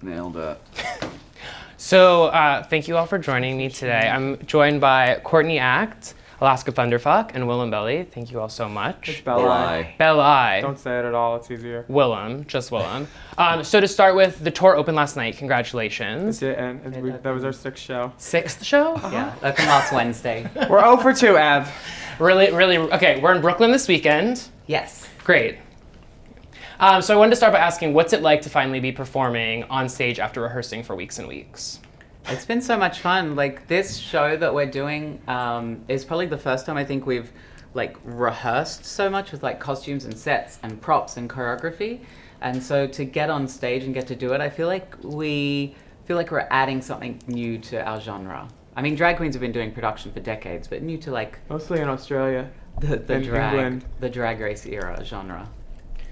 Nailed it. So thank you all for joining me today. I'm joined by Courtney Act, Alaska Thunderfuck, and Willam Belly. Thank you all so much. It's Belli. Belli. Don't say it at all. It's easier. Willam, just Willam. So to start with, the tour opened last night. Congratulations. It did, and that was our sixth show. Sixth show? Yeah, opened last Wednesday. We're 0 for 2, Ev. Really, really. Okay, we're in Brooklyn this weekend. Yes. Great. So I wanted to start by asking, what's it like to finally be performing on stage after rehearsing for weeks and weeks? It's been so much fun. Like, this show that we're doing is probably the first time I think we've like rehearsed so much with like costumes and sets and props and choreography. And so to get on stage and get to do it, I feel like we're adding something new to our genre. I mean, drag queens have been doing production for decades, but new to like Mostly in Australia. the England. drag race era genre.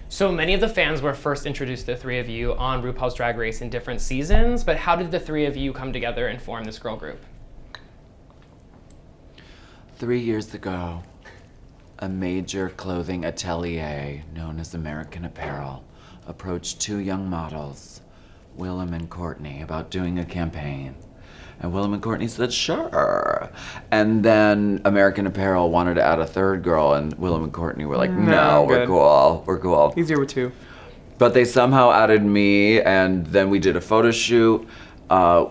So many of the fans were first introduced to the three of you on RuPaul's Drag Race in different seasons, but how did the three of you come together and form this girl group? 3 years ago, a major clothing atelier known as American Apparel approached two young models, Willam and Courtney, about doing a campaign. And Willam and Courtney said, sure. And then American Apparel wanted to add a third girl, and Willam and Courtney were like, no, we're cool, we're cool. Easier with 2. But they somehow added me, and then we did a photo shoot.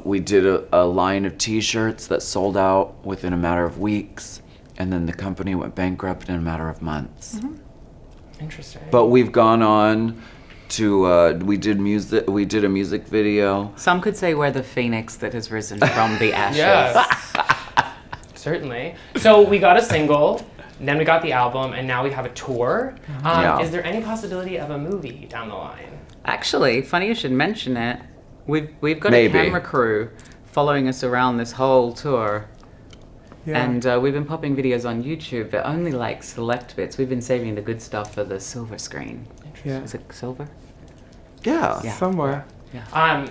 We did a line of t-shirts that sold out within a matter of weeks, and then the company went bankrupt in a matter of months. Mm-hmm. Interesting. But we've gone on to, we did a music video. Some could say we're the phoenix that has risen from the ashes. Yes. Certainly. So we got a single, then we got the album, and now we have a tour. Yeah. Is there any possibility of a movie down the line? Actually, funny you should mention it. We've got Maybe. a camera crew following us around this whole tour. Yeah. And we've been popping videos on YouTube, but only like select bits. We've been saving the good stuff for the silver screen. Yeah. Is it silver? Yeah. Yeah. Somewhere.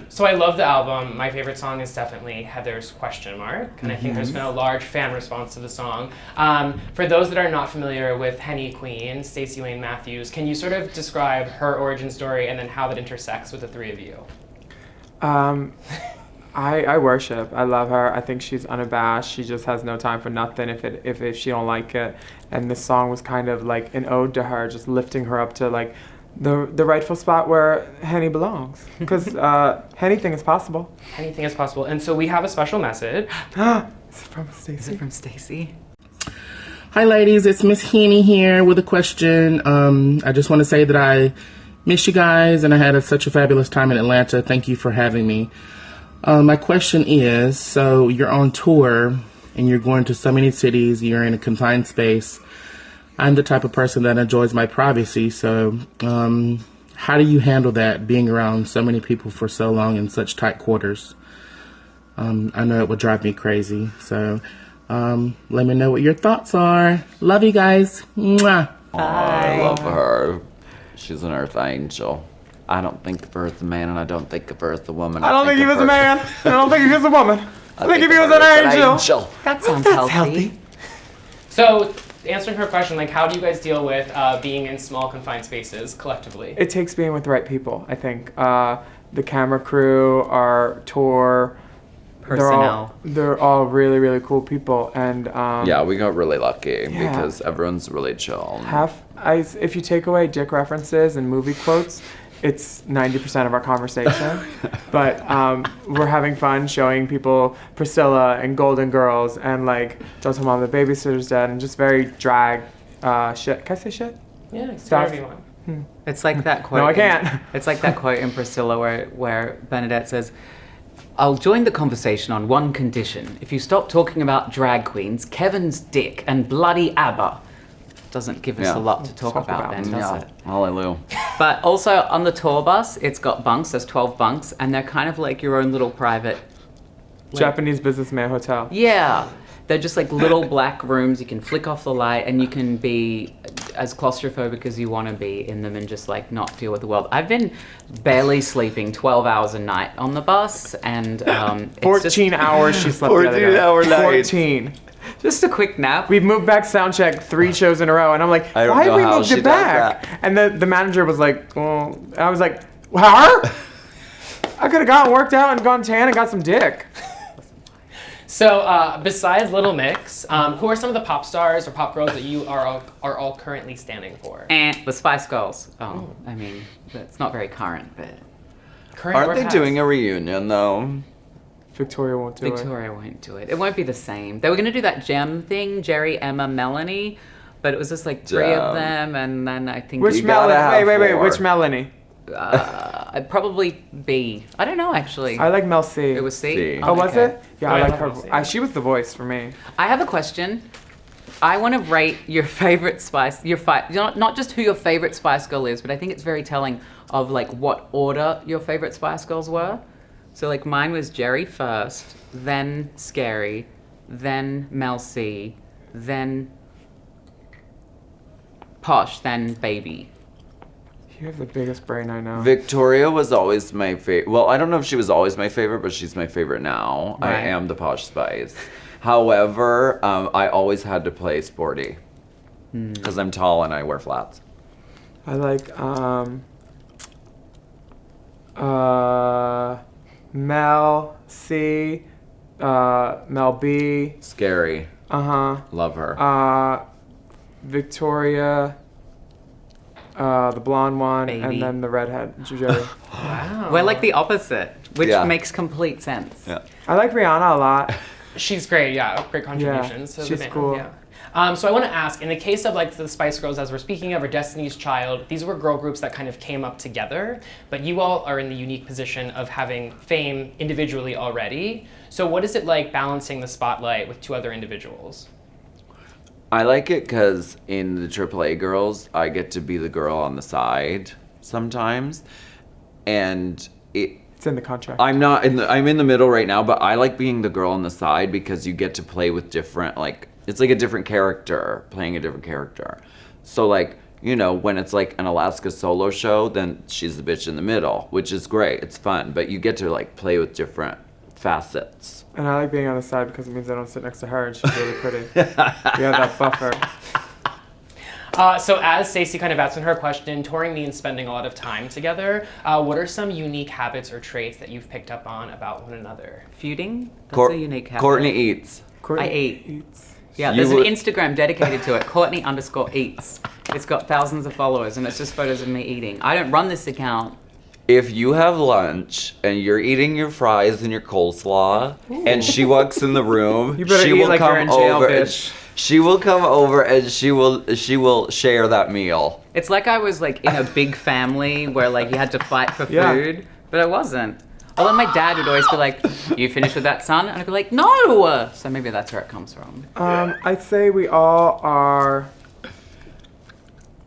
So I love the album. My favorite song is definitely Heather's Question Mark, and I think there's been a large fan response to the song. For those that are not familiar with Henny Queen, Stacey Wayne Matthews, can you sort of describe her origin story and then how that intersects with the three of you? I worship. I love her. I think she's unabashed. She just has no time for nothing if she don't like it. And this song was kind of like an ode to her, just lifting her up to like the rightful spot where Henny belongs. Because anything is possible. Anything is possible. And so we have a special message. Is it from Is Stacey? it from Stacey? Hi ladies, it's Miss Heaney here with a question. I just want to say that I miss you guys and I had such a fabulous time in Atlanta. Thank you for having me. My question is, so you're on tour and you're going to so many cities, you're in a confined space. I'm the type of person that enjoys my privacy, so how do you handle that, being around so many people for so long in such tight quarters? I know it would drive me crazy, so let me know what your thoughts are. Love you guys. Mwah. I love her. She's an earth angel. I don't think of her as a man, and I don't think of her as a woman. I don't think he was a man. I don't think he was a woman. I think he was an angel. That sounds healthy. So answering her question, like, how do you guys deal with being in small confined spaces collectively? It takes being with the right people, I think. The camera crew, our tour, Personnel. They're all really, really cool people. And Yeah, we got really lucky because everyone's really chill. if you take away dick references and movie quotes, it's 90% of our conversation. But we're having fun showing people Priscilla and Golden Girls and like Don't Tell Mom the Babysitter's Dead and just very drag shit. Can I say shit? Yeah, it's Stuff. whatever you want. It's like that quote. No, I can't. It's like that quote in Priscilla where Bernadette says, I'll join the conversation on one condition. If you stop talking about drag queens, Kevin's dick, and bloody ABBA. Doesn't give us a lot to talk about then, does it? Hallelujah. But also on the tour bus, it's got bunks. There's 12 bunks, and they're kind of like your own little private... Japanese businessman hotel. Yeah. They're just like little black rooms. You can flick off the light, and you can be as claustrophobic as you want to be in them and just like not deal with the world. I've been barely sleeping 12 hours a night on the bus, and 14 hours she slept the other day. 14-hour night. 14. Just a quick nap. We moved back soundcheck 3 shows in a row, and I'm like, I don't why know have we how moved she it does back? that. And the manager was like, well, I was like, huh? I could have gotten worked out and gone tan and got some dick. So, besides Little Mix, who are some of the pop stars or pop girls that you are all currently standing for? And the Spice Girls. Oh, I mean, it's not very current, but Current Aren't or they past? doing a reunion though? Victoria won't do it. Victoria won't do it. It won't be the same. They were going to do that gem thing, Jerry, Emma, Melanie, but it was just like 3 of Gem. them, and then I think Which You gotta Melanie? have Wait. four. Which Melanie? I'd probably B. I don't know actually. I like Mel C. It was C. C. Oh, was okay. it? Yeah, Oh, I I like love her. Mel C. She was the voice for me. I have a question. I want to rate your favorite Spice, not just who your favorite Spice Girl is, but I think it's very telling of like what order your favorite Spice Girls were. So like mine was Jerry first, then Scary, then Mel C, then Posh, then Baby. You have the biggest brain I know. Victoria was always my favorite. Well, I don't know if she was always my favorite, but she's my favorite now. I Right. am the Posh Spice. However, I always had to play sporty because I'm tall and I wear flats. I like Mel C, Mel B, Scary. Love her. Victoria, the blonde one, Baby. and then the redhead, Jerry. Wow. We're like the opposite, which Yeah. makes complete sense. Yeah. I like Rihanna a lot. She's great, yeah. Great contributions. to the she's band, cool. Yeah. So I want to ask, in the case of like the Spice Girls, as we're speaking of, or Destiny's Child, these were girl groups that kind of came up together, but you all are in the unique position of having fame individually already. So what is it like balancing the spotlight with 2 other individuals? I like it because in the AAA Girls, I get to be the girl on the side sometimes, and It's in the contract. I'm in the middle right now, but I like being the girl on the side because you get to play with different, like, it's like a different character, playing a different character. So, like, you know, when it's like an Alaska solo show, then she's the bitch in the middle, which is great. It's fun, but you get to, like, play with different facets. And I like being on the side because it means I don't sit next to her and she's really pretty. We have that buffer. So as Stacey kind of asked in her question, touring means spending a lot of time together. What are some unique habits or traits that you've picked up on about one another? Feuding? That's a unique habit. Courtney eats. Courtney I ate. eats. Yeah, You there's would- an Instagram dedicated to it, Courtney_eats. It's got thousands of followers, and it's just photos of me eating. I don't run this account. If you have lunch and you're eating your fries and your coleslaw, and she walks in the room, You better she eat will like come you're in jail, over. And bitch. she will come over and she will share that meal. It's like I was like in a big family where like you had to fight for Yeah. food, but I wasn't. Although my dad would always be like, "You finished with that, son?" And I'd be like, "No." So maybe that's where it comes from. I'd say we all are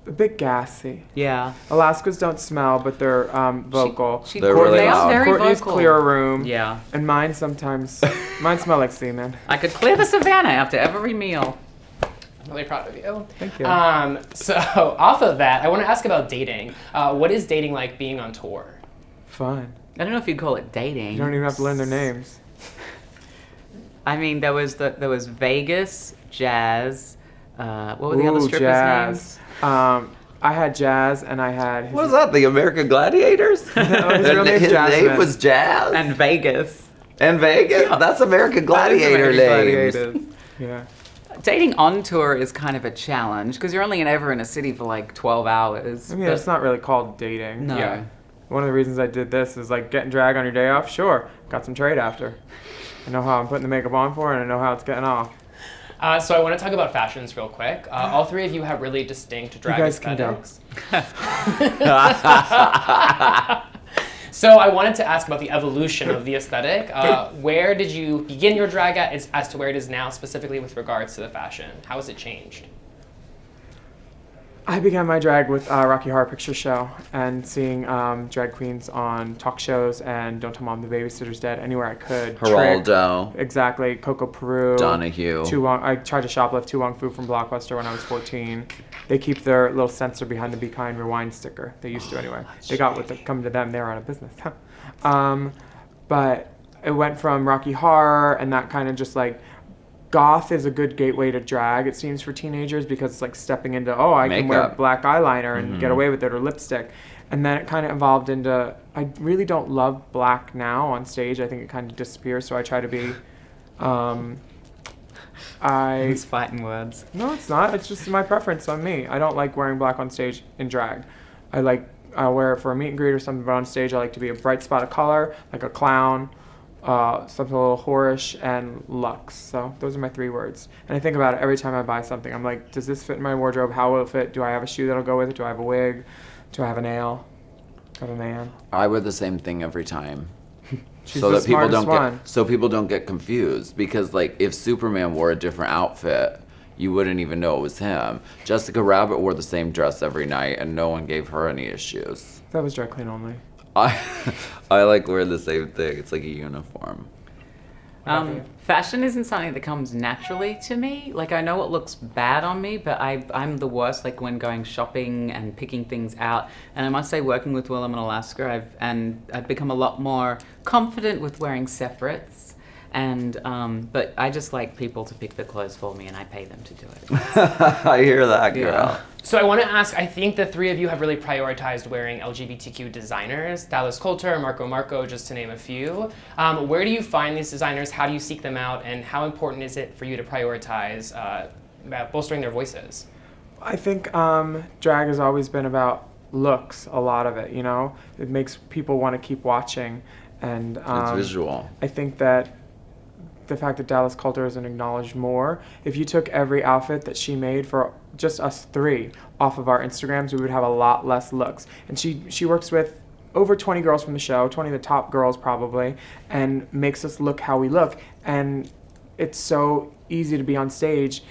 a bit gassy. Yeah. Alaska's don't smell, but they're vocal. They're really they loud. are very Courtney's vocal. clear a room. Yeah. And mine sometimes, mine smell like semen. I could clear the savannah after every meal. I'm really proud of you. Thank you. So off of that, I want to ask about dating. What is dating like being on tour? Fun. I don't know if you'd call it dating. You don't even have to learn their names. I mean, there was Vegas, Jazz. What were the other Ooh, strippers' Jazz. names? I had Jazz and I had. What is that? The American Gladiators? No, his real name's His name Jasmine. was Jazz. And Vegas. And Vegas. That's American Gladiator names. Yeah. Dating on tour is kind of a challenge because you're only ever in a city for like 12 hours. I mean, but- it's not really called dating. No. Yeah. One of the reasons I did this is like getting drag on your day off. Sure, got some trade after. I know how I'm putting the makeup on for, and I know how it's getting off. So I want to talk about fashions real quick. All 3 of you have really distinct drag guys can go. aesthetics. So I wanted to ask about the evolution of the aesthetic. Where did you begin your drag at as to where it is now, specifically with regards to the fashion? How has it changed? I began my drag with Rocky Horror Picture Show and seeing drag queens on talk shows and Don't Tell Mom the Babysitter's Dead anywhere I could. Geraldo. Trick, exactly. Coco Peru. Donahue. I tried to shoplift Tu Wong Fu from Blockbuster when I was 14. They keep their little censor behind the Be Kind Rewind sticker. They used to anyway. They got what coming to them. They were out of business. But it went from Rocky Horror and that kind of just like goth is a good gateway to drag, it seems, for teenagers, because it's like stepping into, I can wear Makeup. black eyeliner and get away with it, or lipstick. And then it kind of evolved into, I really don't love black now on stage. I think it kind of disappears, so I try to be, It's fighting words. No, it's not. It's just my preference on me. I don't like wearing black on stage in drag. I'll wear it for a meet and greet or something, but on stage I like to be a bright spot of color, like a clown, something a little whorish, and luxe. So those are my 3 words. And I think about it every time I buy something. I'm like, does this fit in my wardrobe? How will it fit? Do I have a shoe that'll go with it? Do I have a wig? Do I have a nail? Got a man? I wear the same thing every time. She's So the that people smartest don't one. get so people don't get confused, because like if Superman wore a different outfit, you wouldn't even know it was him. Jessica Rabbit wore the same dress every night and no one gave her any issues. That was dry clean only. I like wear the same thing. It's like a uniform. Fashion isn't something that comes naturally to me. Like, I know it looks bad on me, but I'm the worst, like, when going shopping and picking things out. And I must say, working with Willam and Alaska, I've become a lot more confident with wearing separates. And but I just like people to pick the clothes for me, and I pay them to do it. I hear that, girl. Yeah. So I want to ask, I think the 3 of you have really prioritized wearing LGBTQ designers, Dallas Coulter, Marco, just to name a few. Where do you find these designers? How do you seek them out? And how important is it for you to prioritize bolstering their voices? I think drag has always been about looks, a lot of it, you know? It makes people want to keep watching. And It's visual. I think that the fact that Dallas Coulter isn't acknowledged more, if you took every outfit that she made for just us 3 off of our Instagrams, we would have a lot less looks. And she works with over 20 girls from the show, 20 of the top girls probably, and makes us look how we look. And it's so easy to be on stage.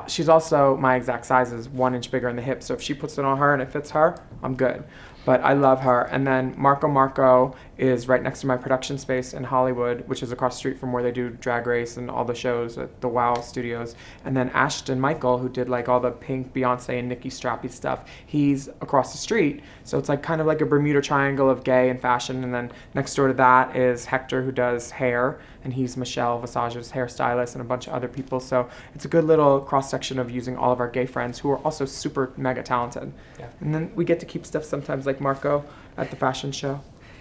She's also my exact sizes, 1 inch bigger in the hips. So if she puts it on her and it fits her, I'm good. But I love her. And then Marco is right next to my production space in Hollywood, which is across the street from where they do Drag Race and all the shows at the WOW Studios. And then Ashton Michael, who did like all the Pink, Beyonce, and Nicki Strappy stuff, he's across the street. So it's like kind of like a Bermuda Triangle of gay and fashion. And then next door to that is Hector, who does hair, and he's Michelle Visage's hairstylist, and a bunch of other people. So it's a good little cross-section of using all of our gay friends who are also super mega talented. Yeah. And then we get to keep stuff sometimes like Marco at the fashion show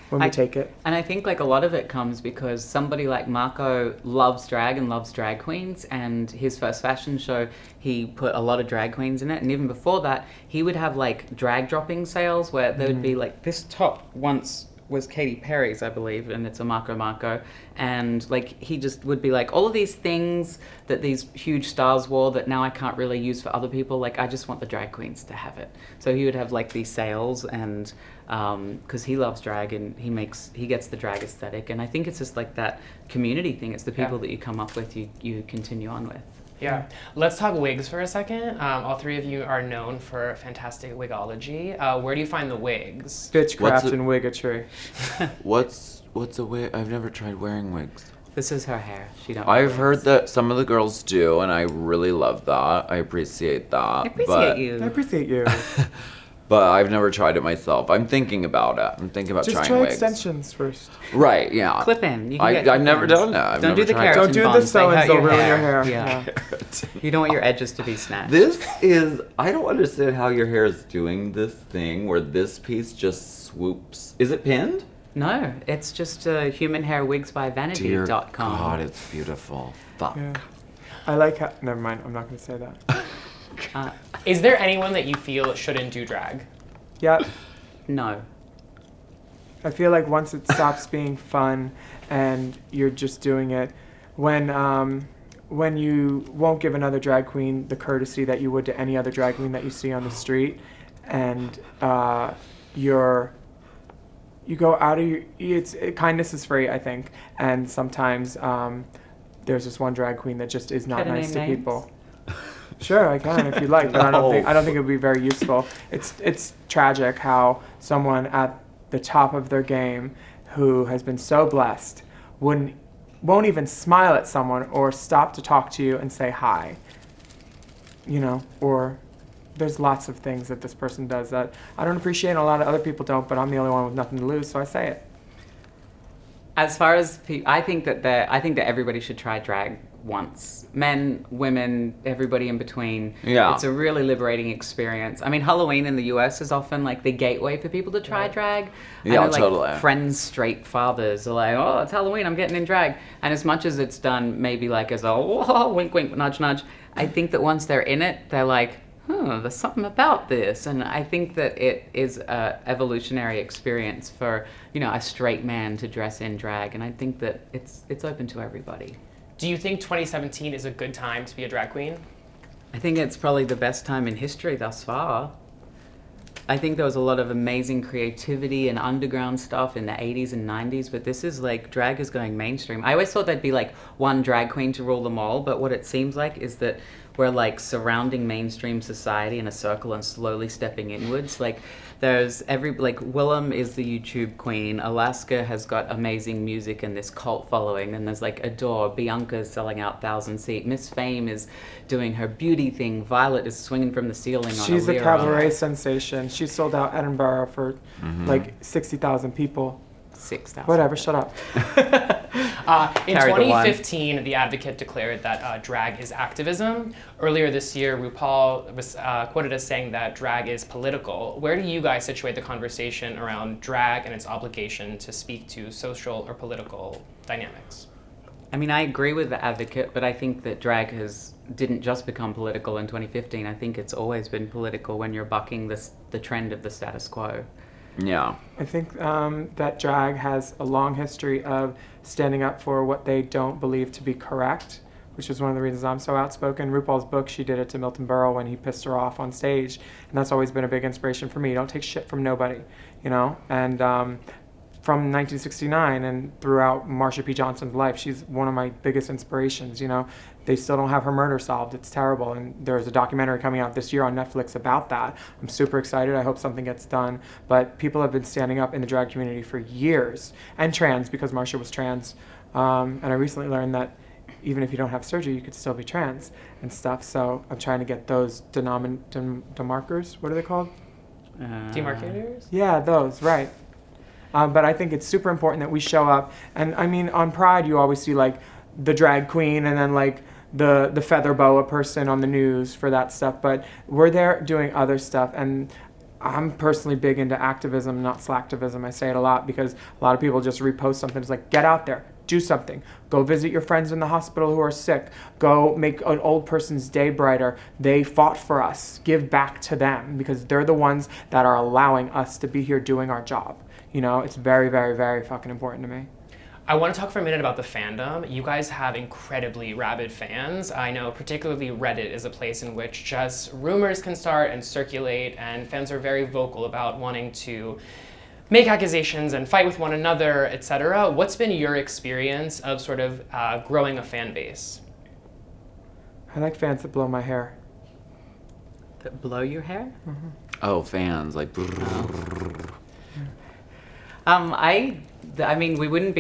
when we take it. And I think like a lot of it comes because somebody like Marco loves drag and loves drag queens, and his first fashion show, he put a lot of drag queens in it. And even before that, he would have like drag dropping sales where there would be like, this top once was Katy Perry's, I believe, and it's a Marco. And like, he just would be like, all of these things that these huge stars wore that now I can't really use for other people, like, I just want the drag queens to have it. So he would have like these sales, and because he loves drag and he gets the drag aesthetic. And I think it's just like that community thing. It's the people that you come up with, you continue on with. Yeah. Let's talk wigs for a second. All 3 of you are known for fantastic wigology. Where do you find the wigs? Bitchcraft and wiggatry. What's a wig? I've never tried wearing wigs. This is her hair. She don't. I've heard that some of the girls do, and I really love that. I appreciate that. I appreciate you. I appreciate you. But I've never tried it myself. I'm thinking about it. I'm thinking about Just trying try wigs. extensions first. Right, yeah. Clip in. You can I've get never clip-ins. done that. I've Don't never do the tried keratin Don't do the bonds. They sew-ins, hurt they'll ruin your hair. Yeah. You don't want your edges to be snatched. This is, I don't understand how your hair is doing this thing where this piece just swoops. Is it pinned? No, it's just human hair wigs by Dear vanity.com. God, it's beautiful. Fuck. Yeah. I like how, never mind, I'm not going to say that. Is there anyone that you feel shouldn't do drag? Yeah. No. I feel like once it stops being fun and you're just doing it, when you won't give another drag queen the courtesy that you would to any other drag queen that you see on the street, and you go out of kindness is free, I think, and sometimes there's this one drag queen that just is not Can I nice name to names? people. Sure, I can if you'd like, but I don't think it would be very useful. It's tragic how someone at the top of their game who has been so blessed won't even smile at someone or stop to talk to you and say hi. You know, or there's lots of things that this person does that I don't appreciate and a lot of other people don't, but I'm the only one with nothing to lose, so I say it. As far as I think that everybody should try drag once. Men, women, everybody in between. Yeah. It's a really liberating experience. I mean, Halloween in the US is often like the gateway for people to try drag. Yeah, I know, like, totally. Friends' straight fathers are like, oh, it's Halloween, I'm getting in drag. And as much as it's done maybe like as a wink, wink, nudge, nudge, I think that once they're in it, they're like, there's something about this. And I think that it is a evolutionary experience for, a straight man to dress in drag. And I think that it's open to everybody. Do you think 2017 is a good time to be a drag queen? I think it's probably the best time in history thus far. I think there was a lot of amazing creativity and underground stuff in the 80s and 90s, but this is like, drag is going mainstream. I always thought there'd be like one drag queen to rule them all, but what it seems like is that we're like surrounding mainstream society in a circle and slowly stepping inwards. Like there's Willam is the YouTube queen, Alaska has got amazing music and this cult following, and there's like Adore, Bianca's selling out 1,000-seat, Miss Fame is doing her beauty thing, Violet is swinging from the ceiling on She's a lyra. cabaret sensation. She sold out Edinburgh for like 60,000 people. 6,000. Whatever, shut up. In Carry the one. 2015, The Advocate declared that drag is activism. Earlier this year, Rupaul was quoted as saying that drag is political. Where do you guys situate the conversation around drag and its obligation to speak to social or political dynamics? I mean, I agree with The Advocate, but I think that drag didn't just become political in 2015. I think it's always been political when you're bucking the trend of the status quo. Yeah. I think that drag has a long history of standing up for what they don't believe to be correct, which is one of the reasons I'm so outspoken. RuPaul's book, she did it to Milton Berle when he pissed her off on stage, and that's always been a big inspiration for me. Don't take shit from nobody, And from 1969 and throughout Marsha P. Johnson's life, she's one of my biggest inspirations, They still don't have her murder solved. It's terrible. And there's a documentary coming out this year on Netflix about that. I'm super excited. I hope something gets done. But people have been standing up in the drag community for years. And trans, because Marsha was trans. And I recently learned that even if you don't have surgery, you could still be trans and stuff. So I'm trying to get those demarkers. What are they called? Demarcators? Yeah, those, right. But I think it's super important that we show up. And I mean, on Pride, you always see like the drag queen and then like the feather boa person on the news for that stuff. But we're there doing other stuff. And I'm personally big into activism, not slacktivism. I say it a lot because a lot of people just repost something. It's like, get out there, do something. Go visit your friends in the hospital who are sick. Go make an old person's day brighter. They fought for us. Give back to them because they're the ones that are allowing us to be here doing our job. It's very, very, very fucking important to me. I want to talk for a minute about the fandom. You guys have incredibly rabid fans. I know particularly Reddit is a place in which just rumors can start and circulate, and fans are very vocal about wanting to make accusations and fight with one another, etc. What's been your experience of sort of growing a fan base? I like fans that blow my hair. That blow your hair? Mm-hmm. Oh, fans, like... I mean, we wouldn't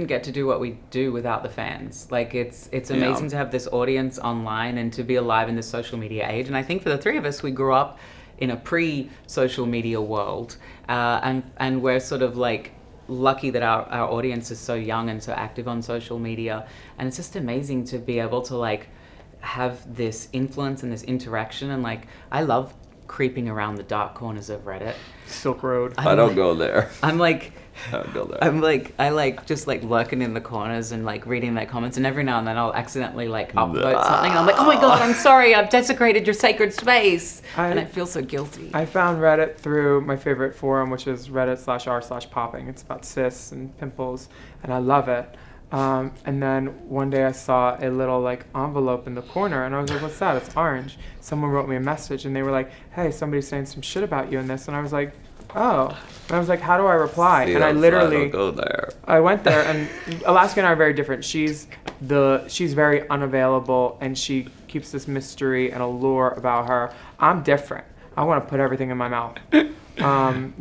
get to do what we do without the fans. Like, it's amazing to have this audience online and to be alive in this social media age. And I think for the three of us, we grew up in a pre-social media world, and we're sort of like lucky that our audience is so young and so active on social media. And it's just amazing to be able to like have this influence and this interaction. And like, I love creeping around the dark corners of Reddit. Silk Road. I don't go there. I'm like, I don't go there. I like just like lurking in the corners and like reading their comments, and every now and then I'll accidentally like upvote something, and I'm like, oh my god, I'm sorry, I've desecrated your sacred space, and I feel so guilty. I found Reddit through my favorite forum, which is reddit.r/popping. It's about cysts and pimples, and I love it. And then one day I saw a little like envelope in the corner, and I was like, what's that? It's orange. Someone wrote me a message, and they were like, hey, somebody's saying some shit about you in this. And I was like, oh. And I was like, how do I reply? See, and I literally... don't go there. I went there, and Alaska and I are very different. She's very unavailable, and she keeps this mystery and allure about her. I'm different. I want to put everything in my mouth,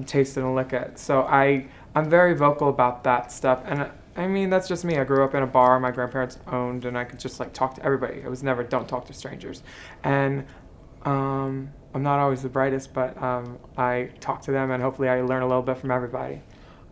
taste it and lick it. So I'm very vocal about that stuff. And I mean, that's just me. I grew up in a bar my grandparents owned, and I could just like talk to everybody. It was never don't talk to strangers. And I'm not always the brightest, but I talk to them, and hopefully I learn a little bit from everybody.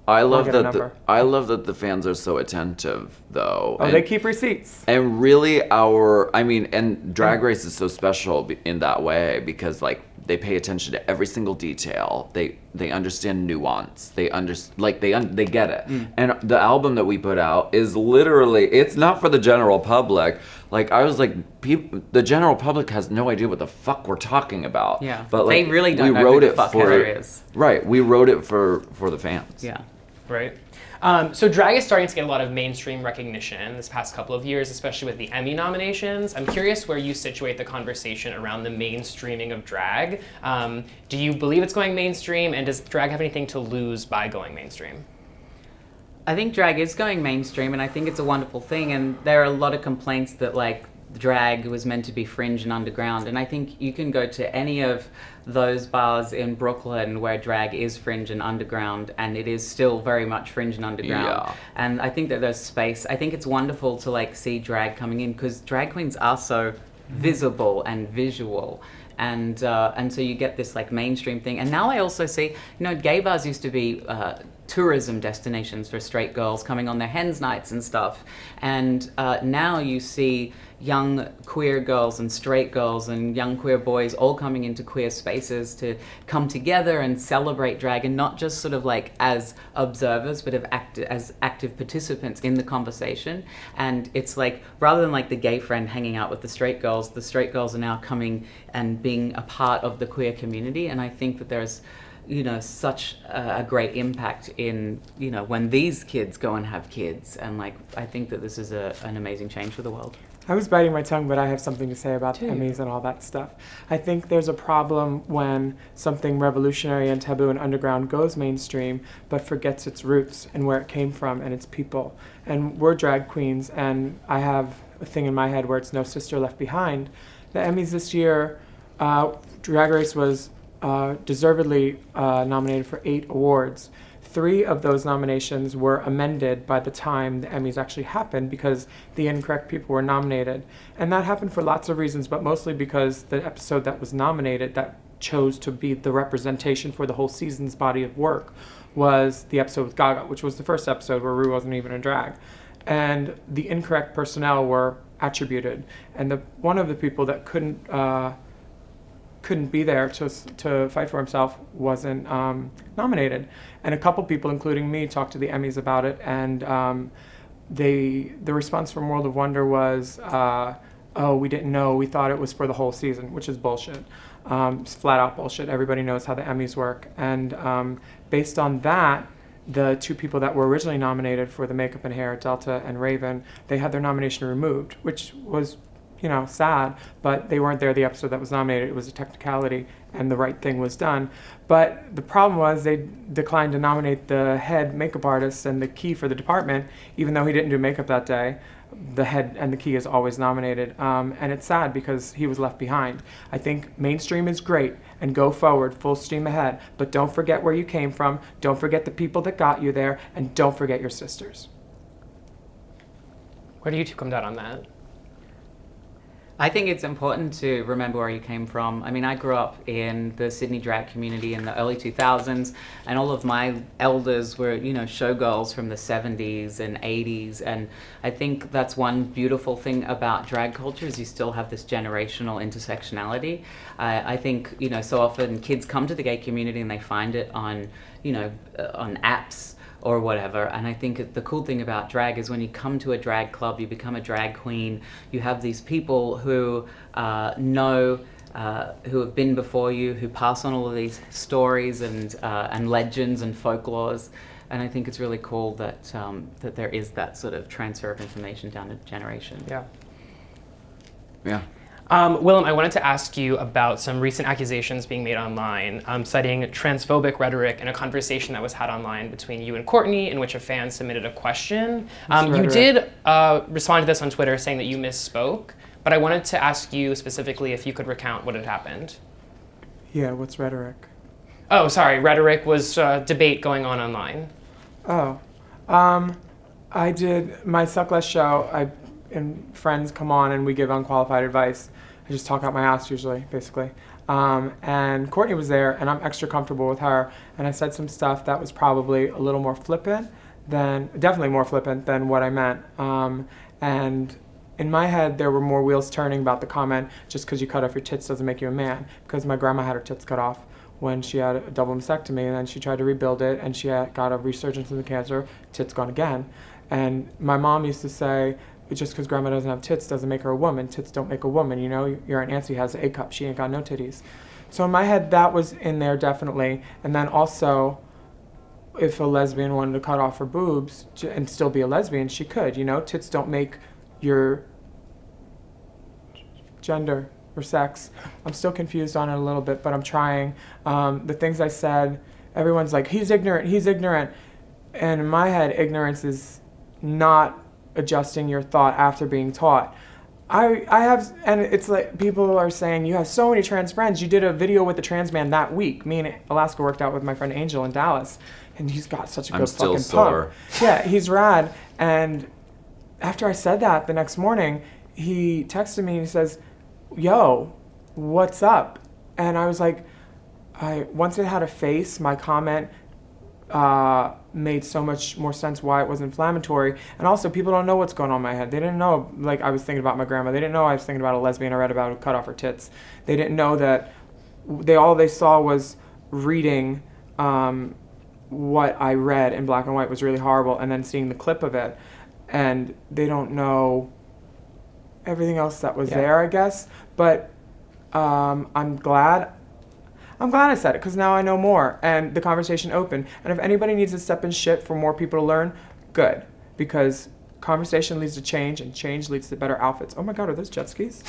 I love get a that. number. I love that the fans are so attentive, though. Oh, they keep receipts. And really, and Drag Race is so special in that way because, like, they pay attention to every single detail. They understand nuance. They get it. And the album that we put out is literally, it's not for the general public. Like, I was like, the general public has no idea what the fuck we're talking about. Yeah, but like, they really don't know who the fuck Heather is. Right, we wrote it for the fans. Yeah. Right. So drag is starting to get a lot of mainstream recognition this past couple of years, especially with the Emmy nominations. I'm curious where you situate the conversation around the mainstreaming of drag. Do you believe it's going mainstream, and does drag have anything to lose by going mainstream? I think drag is going mainstream, and I think it's a wonderful thing. And there are a lot of complaints that, like, drag was meant to be fringe and underground. And I think you can go to any of those bars in Brooklyn where drag is fringe and underground, and it is still very much fringe and underground. Yeah. And I think that there's space. I think it's wonderful to, like, see drag coming in, because drag queens are so visible and visual. And so you get this, like, mainstream thing. And now I also see, gay bars used to be tourism destinations for straight girls coming on their hens nights and stuff. And now you see young queer girls and straight girls and young queer boys all coming into queer spaces to come together and celebrate drag, and not just sort of like as observers, but as active participants in the conversation. And it's like, rather than like the gay friend hanging out with the straight girls are now coming and being a part of the queer community. And I think that there's such a great impact in, when these kids go and have kids. And like, I think that this is an amazing change for the world. I was biting my tongue, but I have something to say about the Emmys and all that stuff. I think there's a problem when something revolutionary and taboo and underground goes mainstream, but forgets its roots and where it came from and its people. And we're drag queens, and I have a thing in my head where it's no sister left behind. The Emmys this year, Drag Race was deservedly nominated for 8 awards. 3 of those nominations were amended by the time the Emmys actually happened because the incorrect people were nominated. And that happened for lots of reasons, but mostly because the episode that was nominated, that chose to be the representation for the whole season's body of work, was the episode with Gaga, which was the first episode where Rue wasn't even in drag. And the incorrect personnel were attributed. And one of the people that couldn't be there to fight for himself wasn't nominated. And a couple people, including me, talked to the Emmys about it, and the response from World of Wonder was, oh, we didn't know, we thought it was for the whole season, which is bullshit. It's flat out bullshit. Everybody knows how the Emmys work. And based on that, the 2 people that were originally nominated for the makeup and hair, Delta and Raven, they had their nomination removed, which was sad, but they weren't there the episode that was nominated. It was a technicality, and the right thing was done. But the problem was they declined to nominate the head makeup artist and the key for the department, even though he didn't do makeup that day. The head and the key is always nominated, and it's sad because he was left behind. I think mainstream is great, and go forward, full steam ahead, but don't forget where you came from, don't forget the people that got you there, and don't forget your sisters. Where do you 2 come down on that? I think it's important to remember where you came from. I mean, I grew up in the Sydney drag community in the early 2000s, and all of my elders were, showgirls from the 70s and 80s. And I think that's one beautiful thing about drag culture is you still have this generational intersectionality. I think, so often kids come to the gay community and they find it on, on apps or whatever. And I think the cool thing about drag is when you come to a drag club, you become a drag queen, you have these people who know, who have been before you, who pass on all of these stories and legends and folklores. And I think it's really cool that that there is that sort of transfer of information down a generation. Yeah. Yeah. Willam, I wanted to ask you about some recent accusations being made online, citing transphobic rhetoric in a conversation that was had online between you and Courtney, in which a fan submitted a question. You did respond to this on Twitter, saying that you misspoke, but I wanted to ask you specifically if you could recount what had happened. Yeah, what's rhetoric? Oh, sorry, rhetoric was a debate going on online. Oh, I did my Suck Less show. And friends come on and we give unqualified advice. I just talk out my ass usually, basically. And Courtney was there, and I'm extra comfortable with her. And I said some stuff that was probably a little more flippant definitely more flippant than what I meant. And in my head, there were more wheels turning about the comment, just because you cut off your tits doesn't make you a man. Because my grandma had her tits cut off when she had a double mastectomy, and then she tried to rebuild it, and she got a resurgence of the cancer, tits gone again. And my mom used to say, just because grandma doesn't have tits doesn't make her a woman. Tits don't make a woman, you know? Your Aunt Nancy has an A cup, she ain't got no titties. So in my head, that was in there definitely. And then also, if a lesbian wanted to cut off her boobs and still be a lesbian, she could, you know? Tits don't make your gender or sex. I'm still confused on it a little bit, but I'm trying. The things I said, everyone's like, he's ignorant, he's ignorant. And in my head, ignorance is not adjusting your thought after being taught. I have, and it's like people are saying, you have so many trans friends. You did a video with a trans man that week. Me and Alaska worked out with my friend Angel in Dallas, and he's got such a good fucking pump. Yeah, he's rad. And after I said that the next morning, he texted me and he says, yo, what's up? And I was like, once it had a face, my comment made so much more sense why it was inflammatory. And also, people don't know what's going on in my head. They didn't know, like, I was thinking about my grandma. They didn't know I was thinking about a lesbian I read about who cut off her tits. They didn't know that all they saw was reading what I read in black and white was really horrible, and then seeing the clip of it. And they don't know everything else that was there, I guess. But I'm glad I said it, because now I know more, and the conversation opened. And if anybody needs to step in shit for more people to learn, good, because conversation leads to change, and change leads to better outfits. Oh my God, are those jet skis?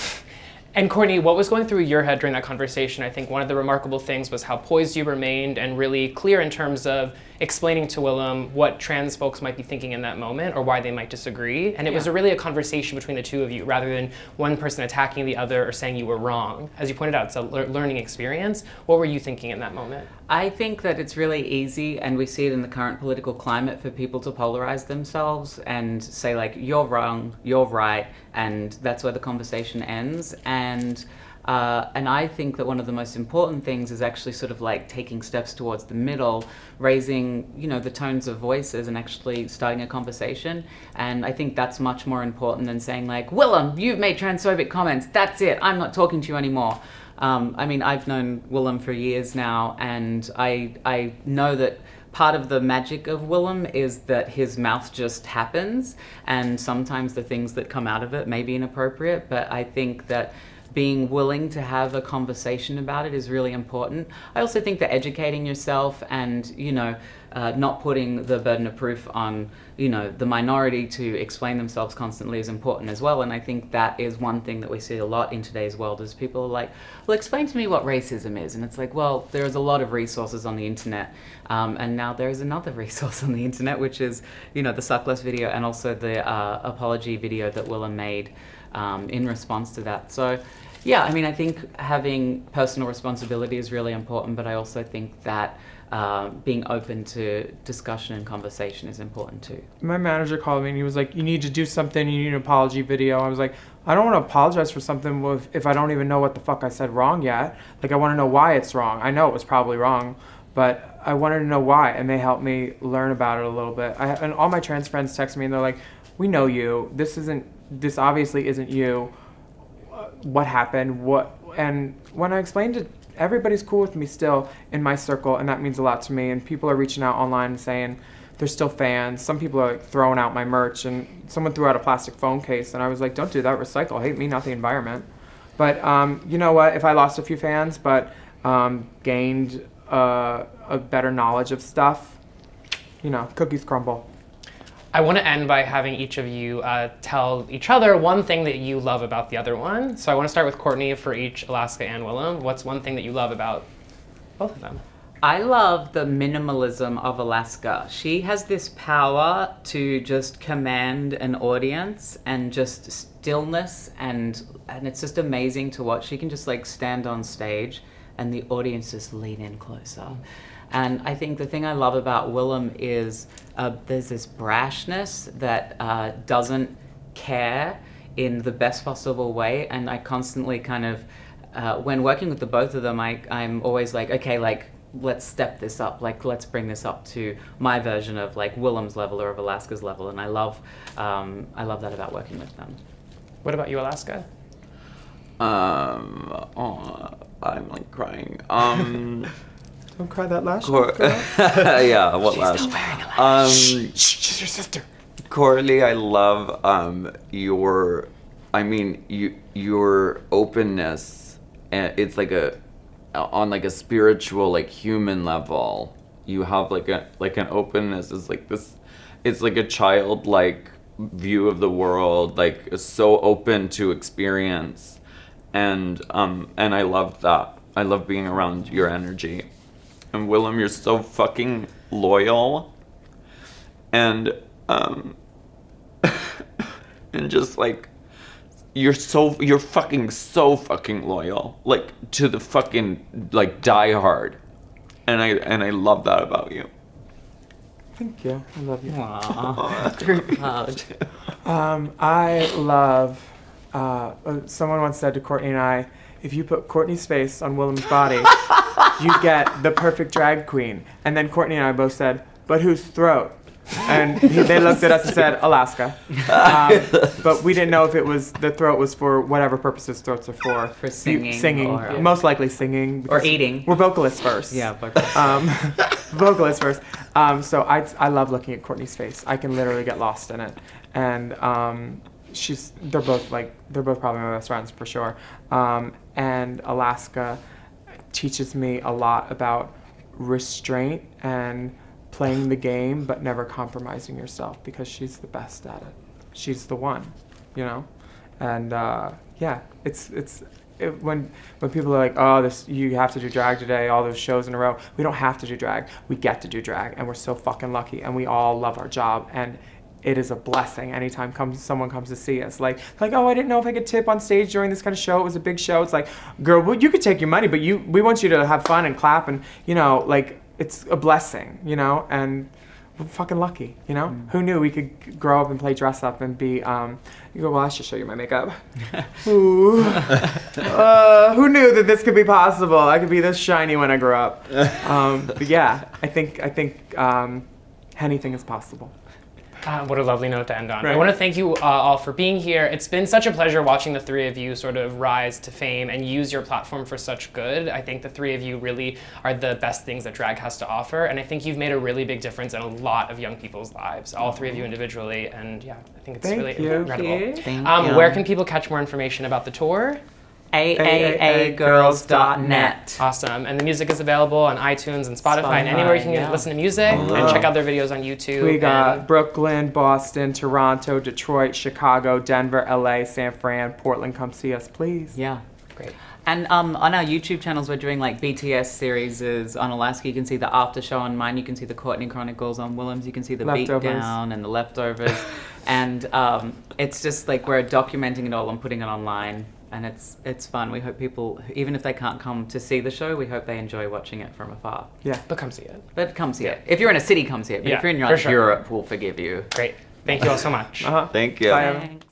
And Courtney, what was going through your head during that conversation? I think one of the remarkable things was how poised you remained and really clear in terms of explaining to Willam what trans folks might be thinking in that moment or why they might disagree. And it was really a conversation between the two of you rather than one person attacking the other or saying you were wrong. As you pointed out, it's a learning experience. What were you thinking in that moment? I think that it's really easy, and we see it in the current political climate, for people to polarize themselves and say, like, you're wrong, you're right, and that's where the conversation ends. And I think that one of the most important things is actually sort of like taking steps towards the middle, raising, you know, the tones of voices and actually starting a conversation. And I think that's much more important than saying, like, Willam, you've made transphobic comments, that's it, I'm not talking to you anymore. I mean, I've known Willam for years now, and I know that part of the magic of Willam is that his mouth just happens, and sometimes the things that come out of it may be inappropriate, but I think that being willing to have a conversation about it is really important. I also think that educating yourself and, you know, not putting the burden of proof on, you know, the minority to explain themselves constantly is important as well. And I think that is one thing that we see a lot in today's world is people are like, well, explain to me what racism is. And it's like, well, there's a lot of resources on the internet. And now there's another resource on the internet, which is, you know, the Suckless video and also the apology video that Willam made in response to that. So, yeah, I mean, I think having personal responsibility is really important, but I also think that being open to discussion and conversation is important too. My manager called me and he was like, you need to do something, you need an apology video. I was like, I don't want to apologize for something if I don't even know what the fuck I said wrong yet. Like, I want to know why it's wrong. I know it was probably wrong, but I wanted to know why, and they helped me learn about it a little bit. And all my trans friends text me and they're like, we know you. This obviously isn't you. What happened? And when I explained it, everybody's cool with me still in my circle, and that means a lot to me. And people are reaching out online and saying they're still fans. Some people are like throwing out my merch, and someone threw out a plastic phone case, and I was like, don't do that, recycle. Hate me, not the environment. But you know what? If I lost a few fans, but gained a better knowledge of stuff, you know, cookies crumble. I want to end by having each of you tell each other one thing that you love about the other one. So I want to start with Courtney for each Alaska and Willam. What's one thing that you love about both of them? I love the minimalism of Alaska. She has this power to just command an audience and just stillness, and it's just amazing to watch. She can just like stand on stage and the audience just lean in closer. And I think the thing I love about Willam is there's this brashness that doesn't care in the best possible way, and I constantly kind of when working with the both of them, I'm always like, okay, like, let's step this up, like, let's bring this up to my version of like Willam's level or of Alaska's level, and I love that about working with them. What about you, Alaska? Oh, I'm like crying. Don't cry that last. Yeah, what last? Still wearing a lash. She's your sister. Courtney, I love your openness, and it's like on like a spiritual, like human level. You have like an openness. It's like this. It's like a childlike view of the world, like so open to experience, and I love that. I love being around your energy. And Willam, you're so fucking loyal, and and just like you're fucking so fucking loyal, like to the fucking like die hard, and I love that about you. Thank you. I love you. Aww. I love. Someone once said to Courtney and I, if you put Courtney's face on Willam's body, you get the perfect drag queen. And then Courtney and I both said, but whose throat? And they looked at us and said, Alaska. But we didn't know if the throat was for whatever purposes throats are for. For singing. Or, most likely singing. Or eating. We're vocalists first. Yeah, vocalists. Vocalists first. So I love looking at Courtney's face. I can literally get lost in it. And they're both probably my best friends for sure. And Alaska teaches me a lot about restraint and playing the game but never compromising yourself, because she's the best at it. She's the one, you know? And when people are like, oh, you have to do drag today, all those shows in a row. We don't have to do drag. We get to do drag, and we're so fucking lucky, and we all love our job, and it is a blessing anytime someone comes to see us. Like, oh, I didn't know if I could tip on stage during this kind of show. It was a big show. It's like, girl, well, you could take your money, but we want you to have fun and clap, and, you know, like, it's a blessing, you know, and we're fucking lucky, you know? Who knew we could grow up and play dress up and be, you go, well, I should show you my makeup. Ooh. Who knew that this could be possible? I could be this shiny when I grow up. But yeah, I think anything is possible. What a lovely note to end on. Right. I want to thank you all for being here. It's been such a pleasure watching the three of you sort of rise to fame and use your platform for such good. I think the three of you really are the best things that drag has to offer, and I think you've made a really big difference in a lot of young people's lives, all three of you individually, and yeah, I think it's really incredible. Thank you. Where can people catch more information about the tour? AAAGirls.net. Awesome. And the music is available on iTunes and Spotify and anywhere you can listen to music, and check out their videos on YouTube. We got Brooklyn, Boston, Toronto, Detroit, Chicago, Denver, LA, San Fran, Portland. Come see us, please. Yeah. Great. And on our YouTube channels, we're doing like BTS series. On Alaska, you can see the after show. On mine, you can see the Courtney Chronicles. On Willam's, you can see the Beatdown and the Leftovers. And it's just like we're documenting it all and putting it online. And it's fun. We hope people, even if they can't come to see the show, we hope they enjoy watching it from afar. Yeah. But come see it. But come see it. If you're in a city, come see it. But if you're in Europe, we'll forgive you. Great. Thank you all so much. Thank you. Bye. Thanks.